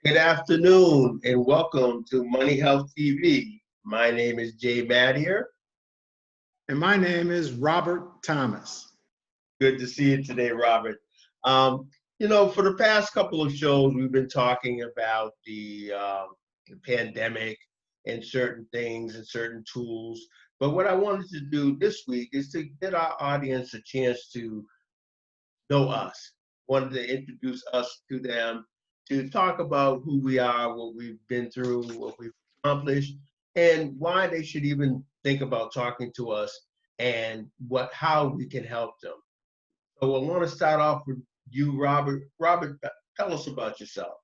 Good afternoon and welcome to Money Health TV. My name is Jay Maddier. And my name is Robert Thomas. Good to see you today, Robert. For the past couple of shows, we've been talking about the pandemic and certain things and certain tools. But what I wanted to do this week is to get our audience a chance to know us. Wanted to introduce us to them, to talk about who we are, what we've been through, what we've accomplished, and why they should even think about talking to us and how we can help them. So I want to start off with you, Robert. Robert, tell us about yourself.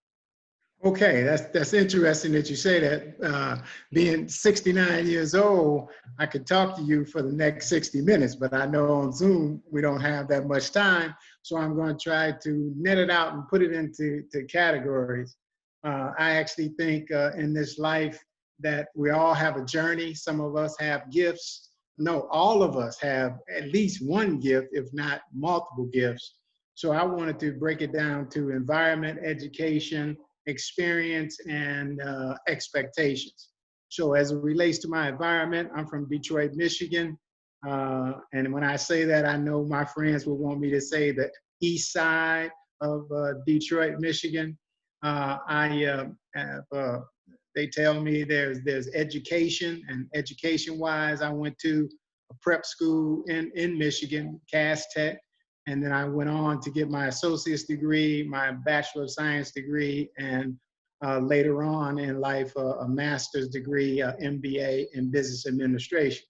Okay, that's interesting that you say that. Being 69 years old, I could talk to you for the next 60 minutes, but I know on Zoom we don't have that much time, so I'm going to try to net it out and put it into categories. I actually think in this life that we all have a journey. Some of us have gifts. No, all of us have at least one gift, if not multiple gifts. So I wanted to break it down to environment, education, experience, and expectations. So as it relates to my environment, I'm from Detroit, Michigan. And when I say that, I know my friends will want me to say the east side of Detroit, Michigan. They tell me there's education, and education-wise, I went to a prep school in Michigan, Cass Tech. And then I went on to get my associate's degree, my Bachelor of Science degree, and later on in life, a master's degree, MBA in Business Administration.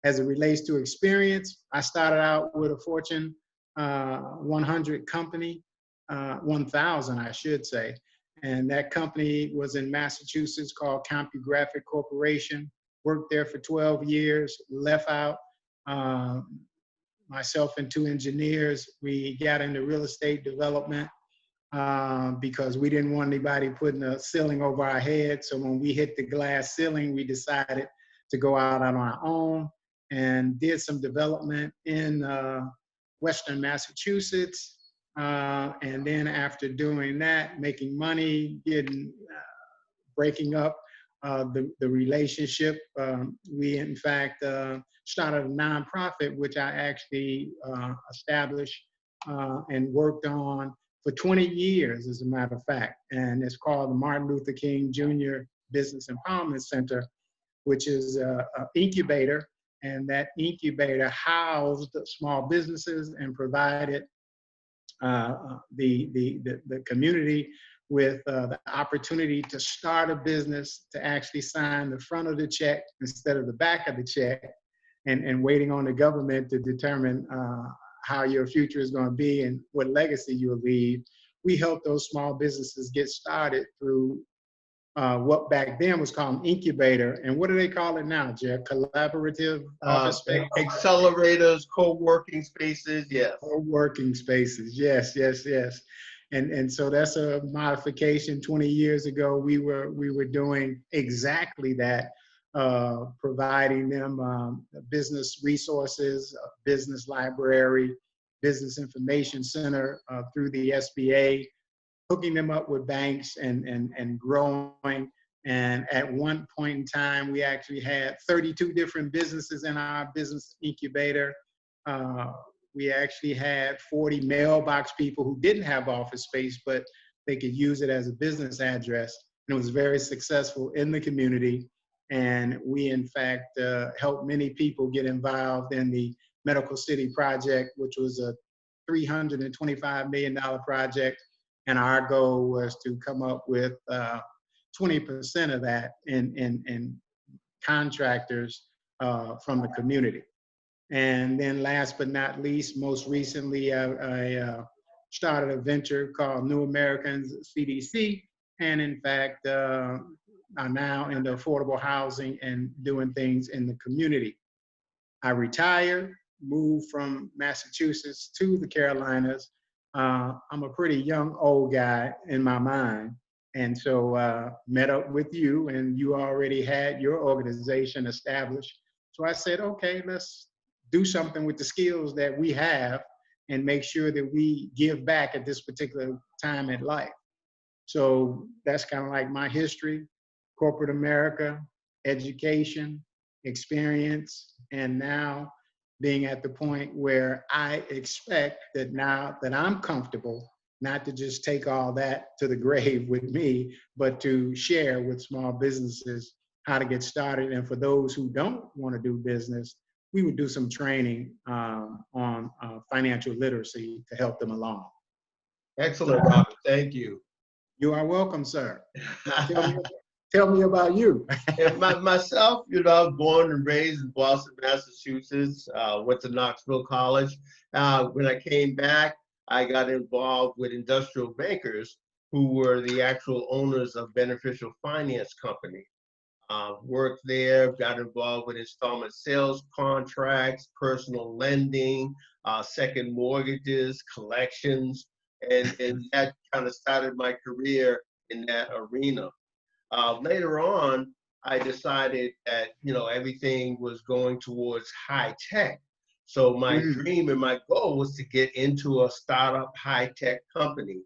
As it relates to experience, I started out with a Fortune 100 company, 1,000, I should say. And that company was in Massachusetts called CompuGraphic Corporation. Worked there for 12 years, left out. Myself and two engineers, we got into real estate development because we didn't want anybody putting a ceiling over our head. So when we hit the glass ceiling, we decided to go out on our own and did some development in Western Massachusetts. And then after doing that, making money, breaking up the relationship, we in fact started a nonprofit, which I actually established and worked on for 20 years, as a matter of fact. And it's called the Martin Luther King Jr. Business Empowerment Center, which is an incubator. And that incubator housed small businesses and provided the community with the opportunity to start a business, to actually sign the front of the check instead of the back of the check, and waiting on the government to determine how your future is going to be and what legacy you'll leave. We help those small businesses get started through what back then was called an incubator. And what do they call it now, Jeff? Collaborative office space? Accelerators, co-working spaces, yes. Co-working spaces, yes. And so that's a modification. 20 years ago, we were doing exactly that, providing them business resources, business library, business information center through the SBA, hooking them up with banks and growing. And at one point in time, we actually had 32 different businesses in our business incubator. We actually had 40 mailbox people who didn't have office space, but they could use it as a business address. And it was very successful in the community. And we, in fact, helped many people get involved in the Medical City project, which was a $325 million project. And our goal was to come up with 20% of that in contractors from the community. And then last but not least, most recently, I started a venture called New Americans CDC. And in fact, I'm now into affordable housing and doing things in the community. I retired, moved from Massachusetts to the Carolinas. I'm a pretty young old guy in my mind. And so met up with you, and you already had your organization established. So I said, okay, let's do something with the skills that we have and make sure that we give back at this particular time in life. So that's kind of like my history, corporate America, education, experience, and now being at the point where I expect that now that I'm comfortable, not to just take all that to the grave with me, but to share with small businesses how to get started. And for those who don't want to do business, we would do some training on financial literacy to help them along. Excellent, Robert. Thank you. You are welcome, sir. Now tell me about you. And myself, you know, I was born and raised in Boston, Massachusetts. Went to Knoxville College. When I came back, I got involved with industrial bankers who were the actual owners of Beneficial Finance Company. Worked there, got involved with installment sales contracts, personal lending, second mortgages, collections, and that kind of started my career in that arena. Later on, I decided that, you know, everything was going towards high tech. So my dream and my goal was to get into a startup high tech company.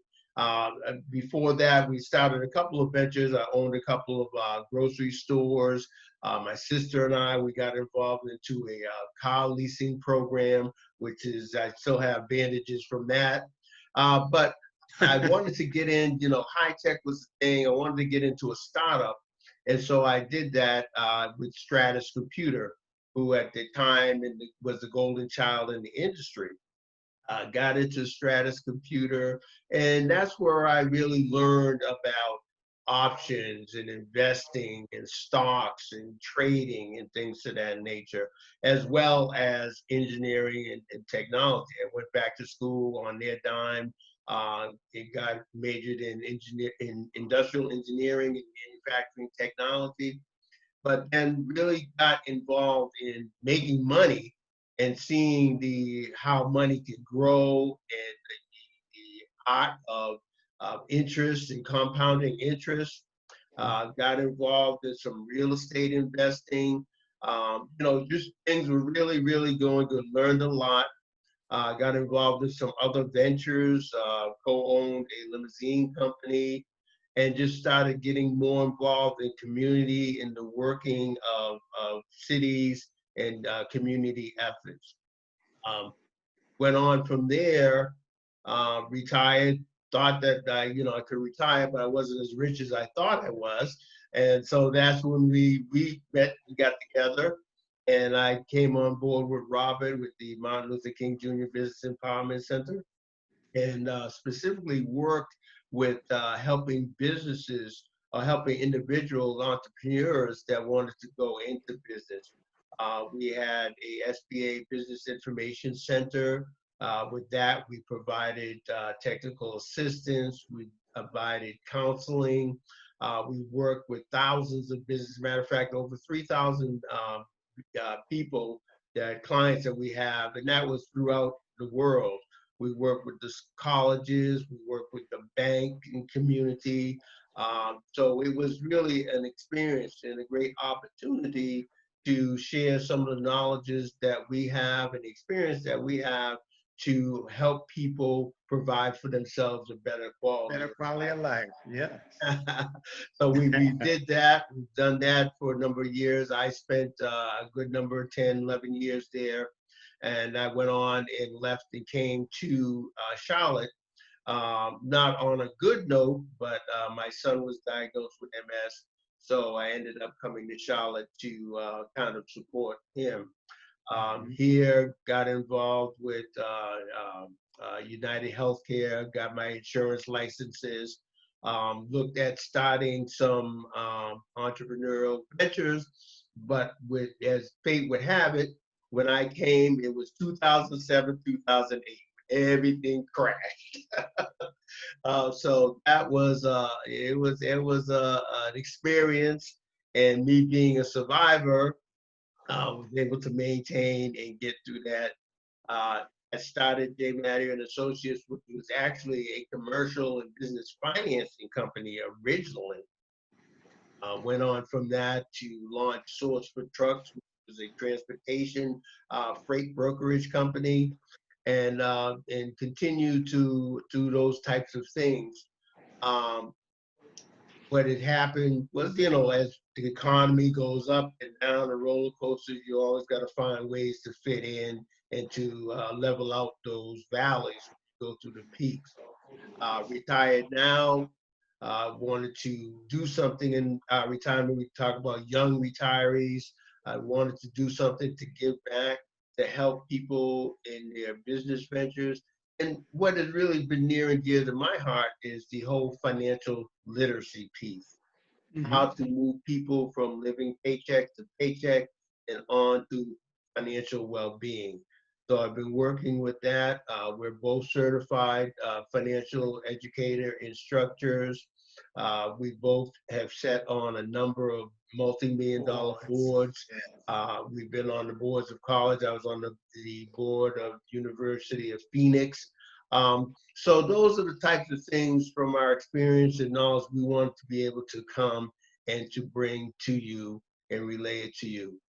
Before that, we started a couple of ventures. I owned a couple of grocery stores. My sister and I, we got involved into a car leasing program, which is, I still have advantages from that. But I wanted to get in, you know, high tech was the thing. I wanted to get into a startup. And so I did that with Stratus Computer, who at the time was the golden child in the industry. Got into Stratus Computer, and that's where I really learned about options and investing and stocks and trading and things of that nature, as well as engineering and technology. I went back to school on their dime. It got majored in industrial engineering and manufacturing technology, but then really got involved in making money and seeing how money can grow and the art of interest and compounding interest. Got involved in some real estate investing. You know, just things were really, really going good. Learned a lot. Got involved in some other ventures. Co-owned a limousine company, and just started getting more involved in community, in the working of cities and community efforts. Went on from there, retired, thought that you know, I could retire, but I wasn't as rich as I thought I was. And so that's when we met, we got together, and I came on board with Robert with the Martin Luther King Jr. Business Empowerment Center, and specifically worked with helping businesses or helping individual entrepreneurs that wanted to go into business. We had a SBA Business Information Center. With that, we provided technical assistance, we provided counseling. We worked with thousands of business. Matter of fact, over 3,000 people, clients that we have, and that was throughout the world. We work with the colleges, we work with the banking community. So it was really an experience and a great opportunity to share some of the knowledges that we have and the experience that we have to help people provide for themselves a better quality. Better quality of life, yeah. So we did that. We've done that for a number of years. I spent a good number, 10, 11 years there. And I went on and left and came to Charlotte, not on a good note, but my son was diagnosed with MS. So I ended up coming to Charlotte to kind of support him. Here, got involved with United Healthcare, got my insurance licenses, looked at starting some entrepreneurial ventures, but as fate would have it, when I came, it was 2007, 2008. Everything crashed. So that was it was an experience, and me being a survivor, I was able to maintain and get through that. I started J. Mattier and Associates, which was actually a commercial and business financing company originally. Went on from that to launch Source for Trucks, which was a transportation freight brokerage company, and continue to do those types of things. what had happened was, as the economy goes up and down, the roller coasters, you always got to find ways to fit in and to level out those valleys, go through the peaks. Retired now, wanted to do something in retirement. We talk about young retirees. I wanted to do something to give back, to help people in their business ventures. And what has really been near and dear to my heart is the whole financial literacy piece, how to move people from living paycheck to paycheck and on to financial well-being. So I've been working with that. We're both certified financial educator instructors. We both have sat on a number of multi-million dollar boards. We've been on the boards of college. I was on the board of University of Phoenix. So those are the types of things from our experience and knowledge we want to be able to come and to bring to you and relay it to you.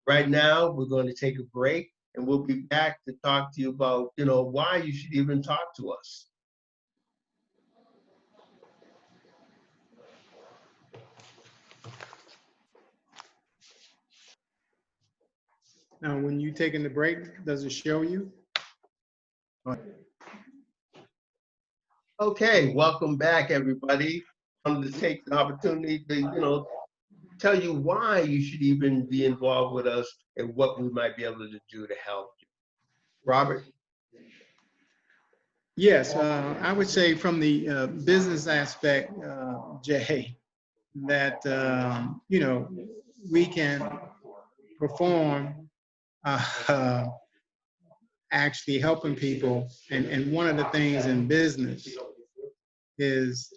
Right now, we're going to take a break and we'll be back to talk to you about, why you should even talk to us. Now, when you taking the break, does it show you? Okay, welcome back, everybody. I'm going to take the opportunity to, tell you why you should even be involved with us and what we might be able to do to help you. Robert? Yes, I would say from the business aspect, Jay, that, we can perform actually helping people. And one of the things in business is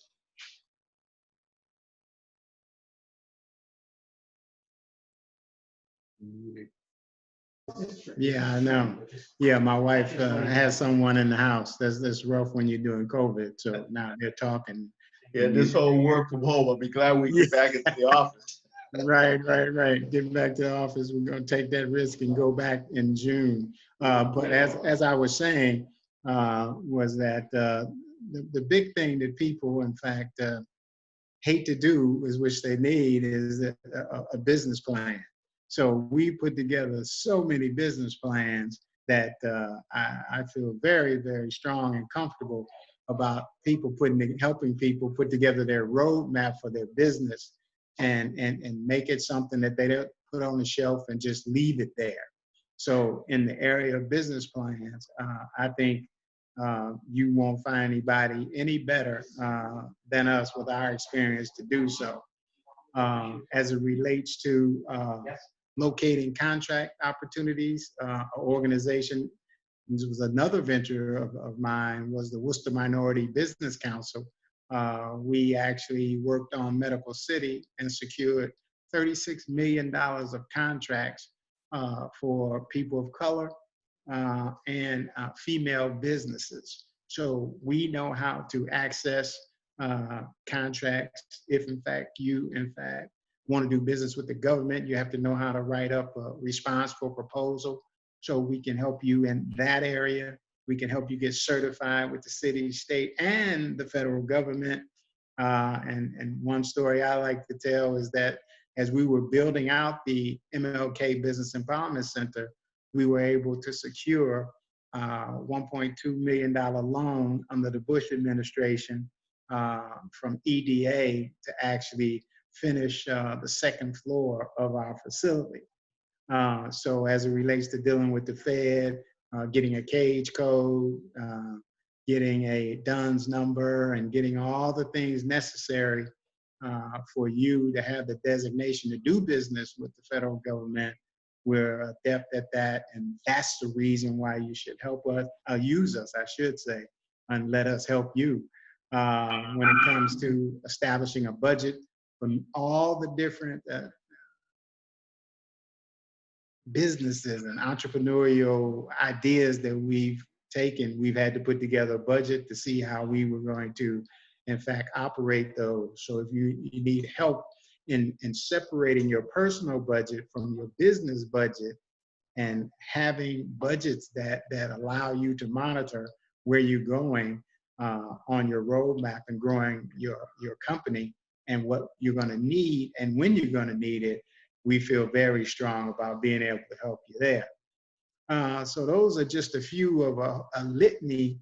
yeah, I know. Yeah, my wife has someone in the house. That's rough when you're doing COVID. So now they're talking. Yeah, this whole work from home, I'll be glad we get back into the office. Right. Get back to the office. We're going to take that risk and go back in June. But as I was saying, was that the big thing that people, in fact, hate to do, is which they need, is a business plan. So we put together so many business plans that I feel very, very strong and comfortable about helping people put together their roadmap for their business and make it something that they don't put on the shelf and just leave it there. So in the area of business plans, I think you won't find anybody any better than us with our experience to do so. As it relates to locating contract opportunities, organization, this was another venture of mine, was the Worcester Minority Business Council. We actually worked on Medical City and secured $36 million of contracts for people of color and female businesses. So we know how to access contracts. If in fact you want to do business with the government, you have to know how to write up a response for proposal. So we can help you in that area. We can help you get certified with the city, state, and the federal government. And one story I like to tell is that as we were building out the MLK Business Empowerment Center, we were able to secure a $1.2 million loan under the Bush administration from EDA to actually finish the second floor of our facility. So as it relates to dealing with the Fed, getting a cage code, getting a DUNS number, and getting all the things necessary for you to have the designation to do business with the federal government, we're adept at that. And that's the reason why you should help us, use us, I should say, and let us help you when it comes to establishing a budget from all the different businesses and entrepreneurial ideas that we've taken. We've had to put together a budget to see how we were going to, in fact, operate those. So if you need help in separating your personal budget from your business budget and having budgets that allow you to monitor where you're going on your roadmap and growing your company, and what you're going to need and when you're going to need it, we feel very strong about being able to help you there. So those are just a few of a litany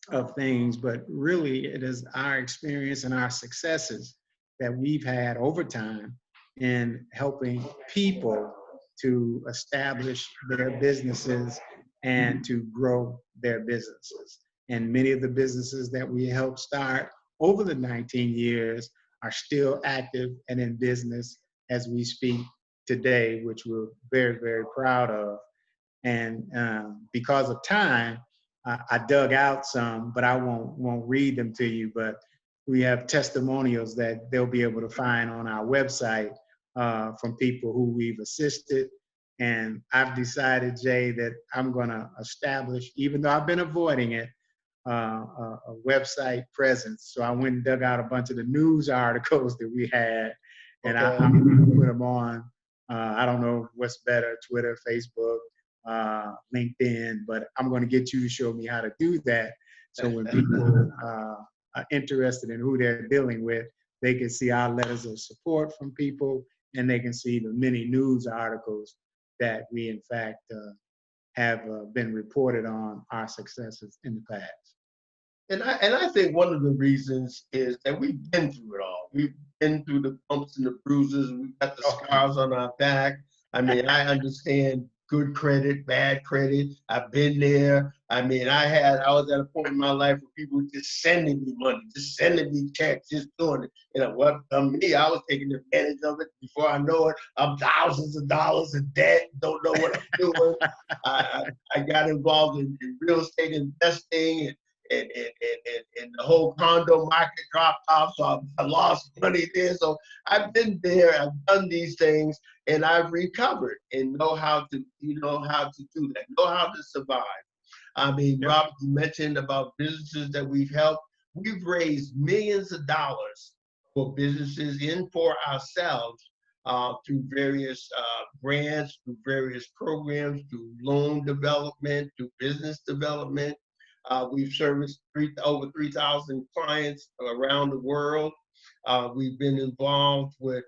of things, but really it is our experience and our successes that we've had over time in helping people to establish their businesses and to grow their businesses. And many of the businesses that we helped start over the 19 years are still active and in business as we speak today, which we're very, very proud of. And because of time, I dug out some, but I won't read them to you. But we have testimonials that they'll be able to find on our website from people who we've assisted. And I've decided, Jay, that I'm going to establish, even though I've been avoiding it, a website presence. So I went and dug out a bunch of the news articles that we had, and I'm going to put them on. I don't know what's better, Twitter, Facebook, LinkedIn, but I'm going to get you to show me how to do that. So when people are interested in who they're dealing with, they can see our letters of support from people, and they can see the many news articles that we, in fact, have been reported on our successes in the past. And I think one of the reasons is that we've been through it all. We've been through the bumps and the bruises. We've got the scars on our back. I mean, I understand good credit, bad credit. I've been there. I mean, I was at a point in my life where people were just sending me money, just sending me checks, just doing it. You know, what me, I was taking advantage of it. Before I know it, I'm thousands of dollars in debt, don't know what I'm doing. I got involved in real estate investing, and the whole condo market dropped off, so I lost money there. So I've been there, I've done these things, and I've recovered and know how to do that, know how to survive. I mean, Yep. Robert, you mentioned about businesses that we've helped. We've raised millions of dollars for businesses and for ourselves through various grants, through various programs, through loan development, through business development. We've serviced over 3,000 clients around the world. We've been involved with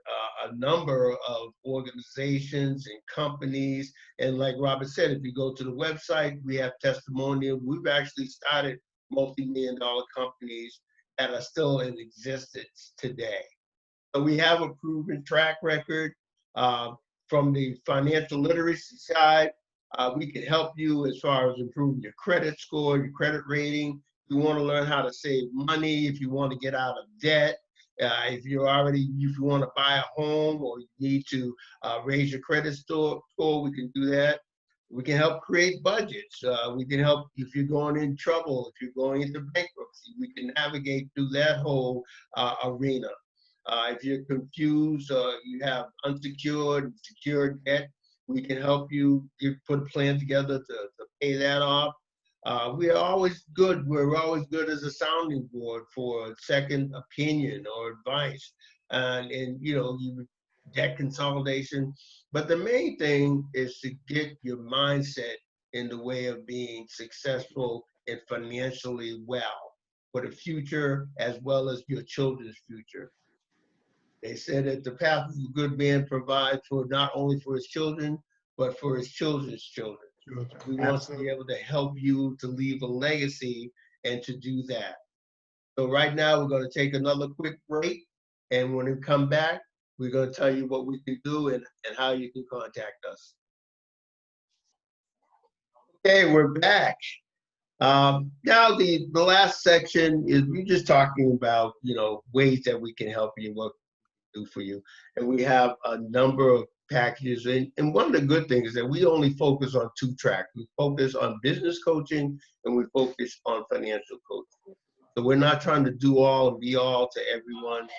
a number of organizations and companies. And like Robert said, if you go to the website, we have testimonials. We've actually started multi-million-dollar companies that are still in existence today. So we have a proven track record from the financial literacy side. We can help you as far as improving your credit score, your credit rating. If you want to learn how to save money, if you want to get out of debt, if you want to buy a home or you need to raise your credit score, we can do that. We can help create budgets. We can help if you're going in trouble, if you're going into bankruptcy, we can navigate through that whole arena. If you're confused, you have unsecured and secured debt, we can help you put a plan together to pay that off. We're always good. We're always good as a sounding board for second opinion or advice, and you know, debt consolidation. But the main thing is to get your mindset in the way of being successful and financially well for the future as well as your children's future. They said that the path of a good man provides for not only for his children, but for his children's children. We want to be able to help you to leave a legacy and to do that. So right now we're going to take another quick break. And when we come back, we're going to tell you what we can do and how you can contact us. Okay, we're back. Now the last section is we're just talking about, you know, ways that we can help you, what do for you. And we have a number of packages. And one of the good things is that we only focus on two tracks. We focus on business coaching and we focus on financial coaching. So we're not trying to do all and be all to everyone.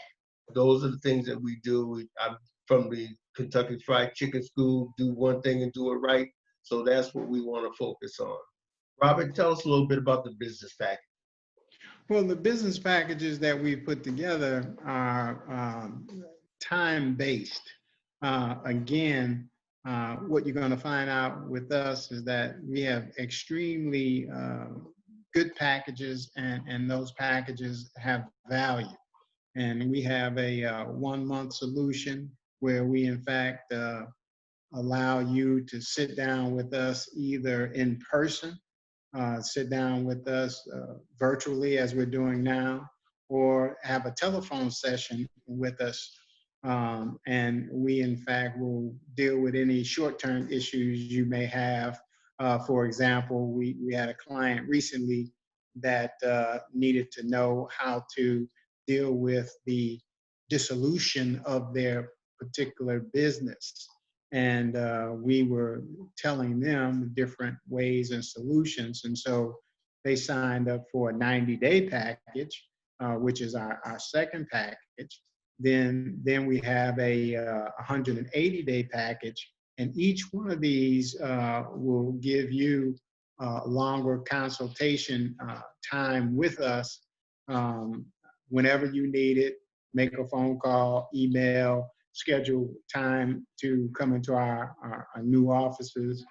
Those are the things that we do. I'm from the Kentucky Fried Chicken School, do one thing and do it right. So that's what we want to focus on. Robert, tell us a little bit about the business package. Well, the business packages that we put together are time-based. Again, what you're going to find out with us is that we have extremely good packages, and those packages have value. And we have a 1 month solution where we, in fact, allow you to sit down with us either in person, sit down with us virtually as we're doing now, or have a telephone session with us. And we, in fact, will deal with any short-term issues you may have. For example, we had a client recently that needed to know how to deal with the dissolution of their particular business. And we were telling them different ways and solutions. And so they signed up for a 90-day package, which is our second package. Then we have a 180-day package. And each one of these will give you longer consultation time with us whenever you need it. Make a phone call, email, schedule time to come into our new offices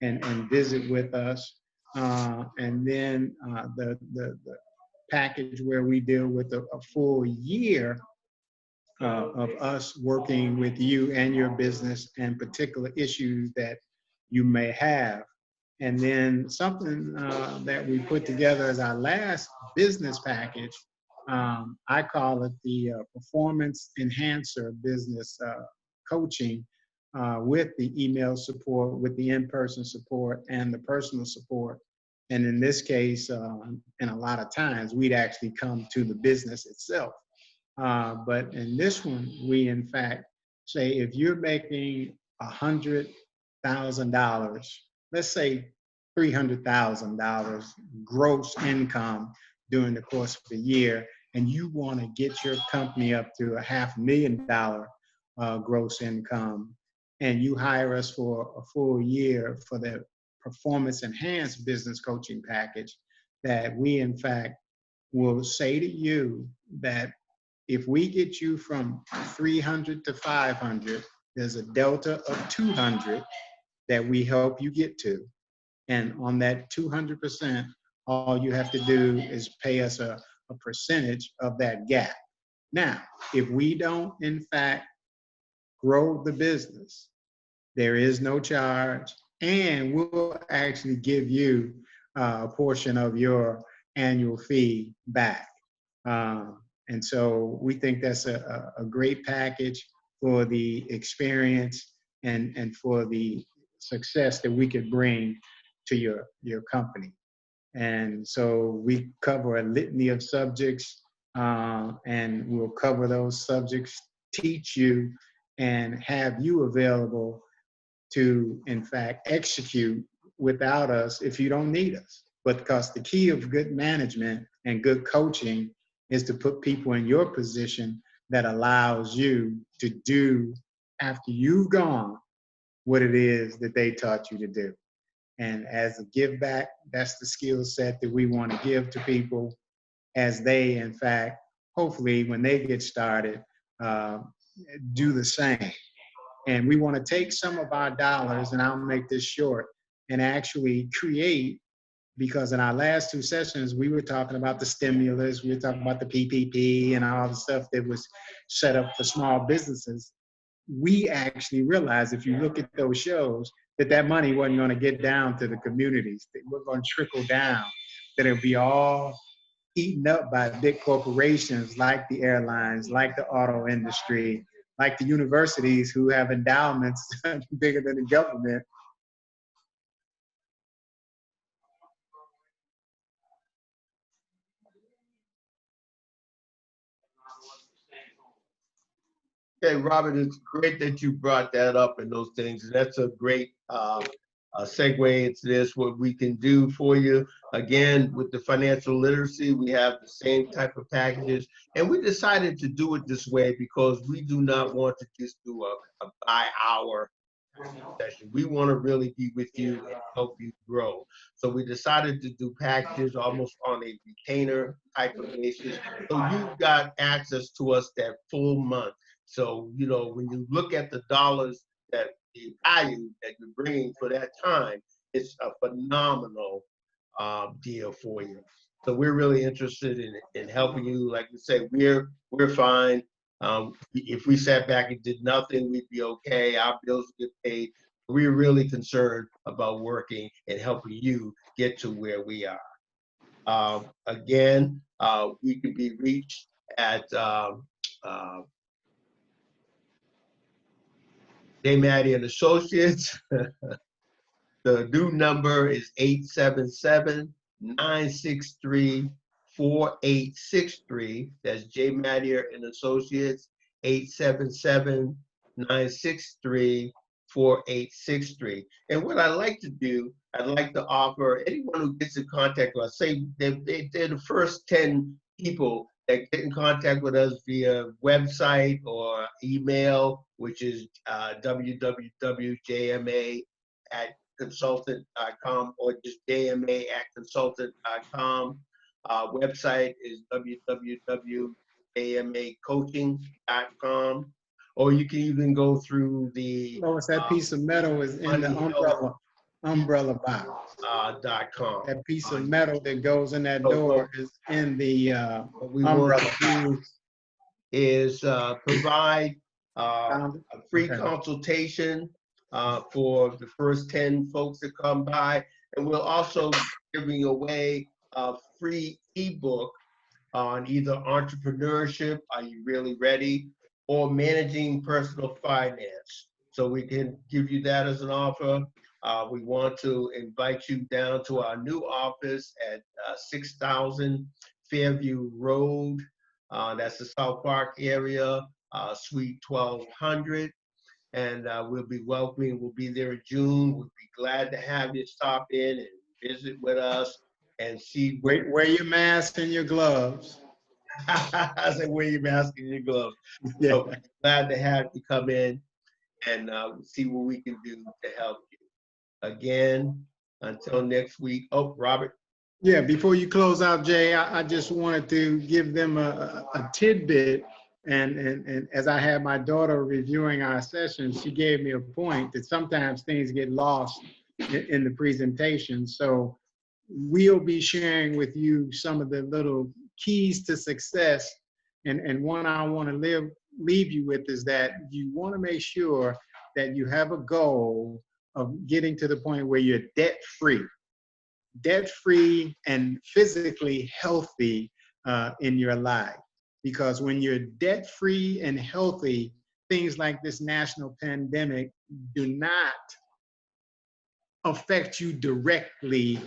and visit with us. And then the package where we deal with a full year of us working with you and your business and particular issues that you may have. And then something that we put together as our last business package, I call it the performance enhancer business coaching with the email support, with the in-person support and the personal support. And in this case, and a lot of times, we'd actually come to the business itself. But in this one, we in fact say if you're making $100,000, let's say $300,000 gross income during the course of the year, and you want to get your company up to $500,000 gross income, and you hire us for a full year for the performance enhanced business coaching package, that we in fact will say to you that if we get you from 300 to 500, there's a delta of 200 that we help you get to. And on that 200%, all you have to do is pay us a percentage of that gap. Now, if we don't, in fact, grow the business, there is no charge, and we'll actually give you a portion of your annual fee back. And so we think that's a great package for the experience and for the success that we could bring to your company. And so we cover a litany of subjects, and we'll cover those subjects, teach you, and have you available to, in fact, execute without us if you don't need us. But because the key of good management and good coaching is to put people in your position that allows you to do after you've gone what it is that they taught you to do. And as a give back, that's the skill set that we want to give to people as they, in fact, hopefully when they get started, do the same. And we want to take some of our dollars, and I'll make this short, and actually create, because in our last two sessions, we were talking about the stimulus, we were talking about the PPP and all the stuff that was set up for small businesses. We actually realized, if you look at those shows, that money wasn't going to get down to the communities. That we're going to trickle down, that it'll be all eaten up by big corporations like the airlines, like the auto industry, like the universities who have endowments bigger than the government. Okay, Robert, it's great that you brought that up and those things. And that's a great segue into this, what we can do for you. Again, with the financial literacy, we have the same type of packages. And we decided to do it this way because we do not want to just do a by hour session. We want to really be with you and help you grow. So we decided to do packages almost on a retainer type of basis. So you've got access to us that full month. So, you know, when you look at the dollars, that the value that you're bringing for that time, it's a phenomenal deal for you. So we're really interested in helping you. Like we say, we're fine. If we sat back and did nothing, we'd be okay. Our bills would get paid. We're really concerned about working and helping you get to where we are. Again, we can be reached at J. Maddie and Associates. The new number is 877-963-4863. That's J. Maddie and Associates, 877-963-4863. And what I like to do, I'd like to offer anyone who gets in contact with us, say they're the first 10 people that get in contact with us via website or email, which is www.jma@consultant.com or just jma@consultant.com. Website is www.jmacoaching.com. Or you can even go through the Lois, that piece of metal is in the umbrella box. .com. That piece of metal that goes in that So, door is in the what we want umbrella to do is provide a free Okay. consultation for the first 10 folks that come by. And we'll also giving away a free ebook on either entrepreneurship, are you really ready, or managing personal finance. So we can give you that as an offer. We want to invite you down to our new office at 6000 Fairview Road. That's the South Park area, Suite 1200. And we'll be welcoming, we'll be there in June. We'll be glad to have you stop in and visit with us and see. Wear your mask and your gloves. I said, wear your mask and your gloves. Yeah. So glad to have you come in and see what we can do to help you. Again, until next week. Oh, Robert. Yeah, before you close out, Jay, I just wanted to give them a tidbit. And as I had my daughter reviewing our session, she gave me a point that sometimes things get lost in the presentation. So we'll be sharing with you some of the little keys to success. And one I want to leave you with is that you want to make sure that you have a goal of getting to the point where you're debt-free and physically healthy in your life. Because when you're debt-free and healthy, things like this national pandemic do not affect you directly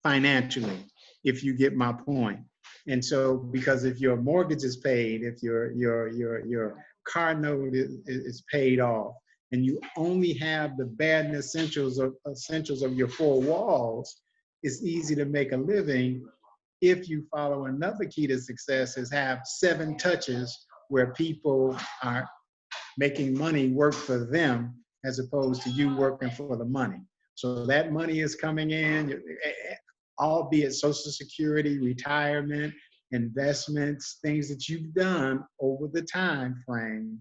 financially, if you get my point. And so, because if your mortgage is paid, if your car note is paid off, and you only have the bare essentials of your four walls, it's easy to make a living. If you follow another key to success is have 7 touches where people are making money work for them as opposed to you working for the money. So that money is coming in, albeit Social Security, retirement, investments, things that you've done over the time frame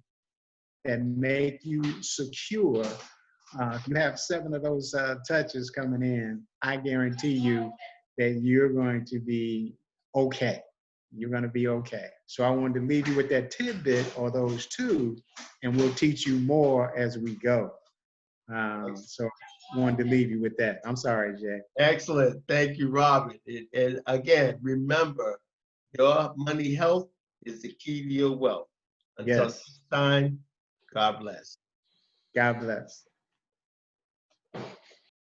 that make you secure. If you have 7 of those touches coming in, I guarantee you that you're going to be okay. You're going to be okay. So I wanted to leave you with that tidbit or those 2, and we'll teach you more as we go. So I wanted to leave you with that. I'm sorry, Jay. Excellent. Thank you, Robert. And again, remember, your money health is the key to your wealth. Until next time, God bless. God bless.